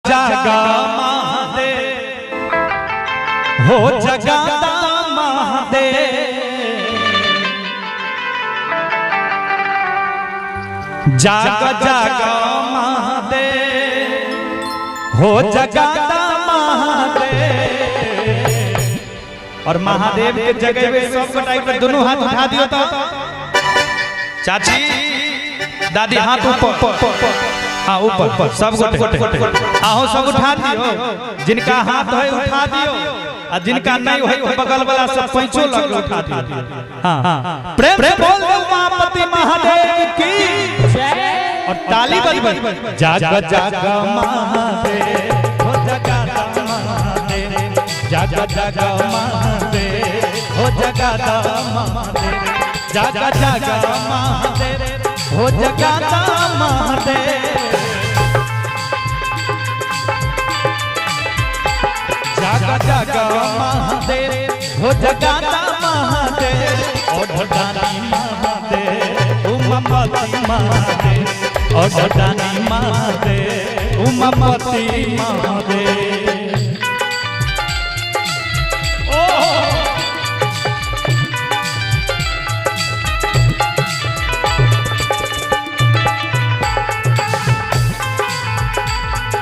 जागा महादेव हो जगाता महादेव जागा जागा महादेव हो जगाता महादेव। और महादेव के जगह में सब कटाई पर दोनों हाथ उठा दियो तो चाची दादी हाथ ऊपर, हाँ ऊपर सब गोटे आओ सब उठा दियो, जिनका हाथ है उठा दियो और जिनका नहीं है बगल वाला सब पैंचो लग उठा दियो। हाँ प्रेम से बोल दो उमापति महादेव की जय और ताली बज जागा जागा महादेव हो जगाता महादेव जागा जागा महादेव हो जगाता महादेव जागा जागा महादेव हो जगाता महादेव जागा जागा महादेव हो जगाता महादेव और ढोडानी महादेव उमापति महादेव और ढोडानी महादेव उमापति महादेव।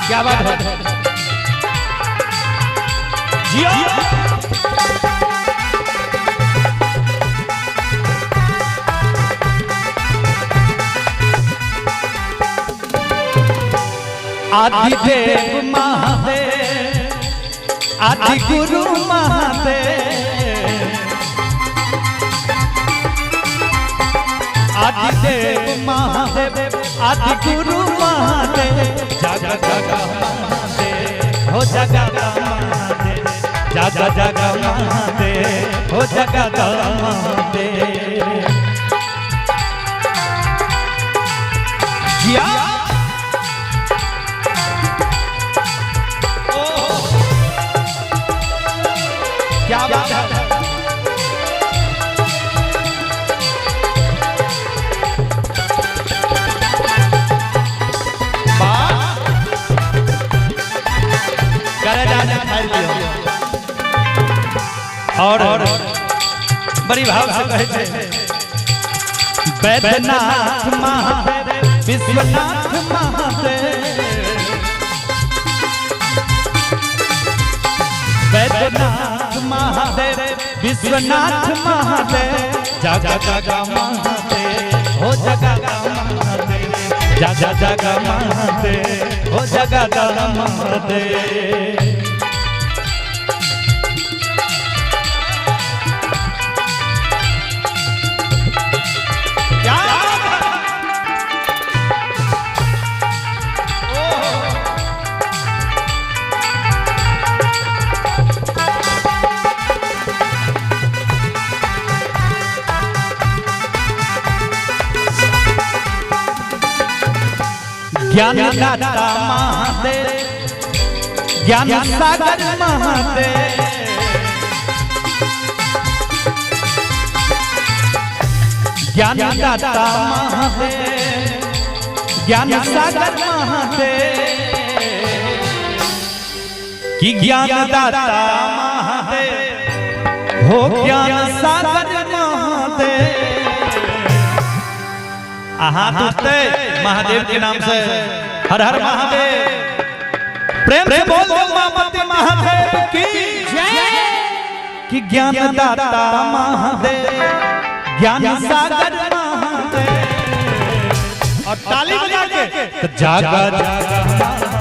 क्या बात है जियो आदिदेव महादेव आदि गुरु महादेव आदिदेव महादेव आदि गुरु महादेव जागा जागा महादेव हो जगाता महादेव जागा जागा महादेव हो जगाता महादेव। क्या बात है और बड़ी भाव से कहे थे वैद्यनाथ महादेव विश्वनाथ महादेव वैद्यनाथ महादेव विश्वनाथ महादेव जागा जागा महादेव हो जगाता महादेव जागा जागा महादेव हो जगाता महादेव। ज्ञान दाता महादेव ज्ञान सागर महादेव ज्ञान दाता महादेव ज्ञान सागर महादेव कि ज्ञान दाता महादेव हो ज्ञान सागर महादेव। हाथ उठते महादेव के नाम से हर हर महादेव प्रेम से बोल दो उमापति महादेव की जय कि ज्ञान दाता महादेव ज्ञान सागर महादेव और ताली बजा के जागा जागा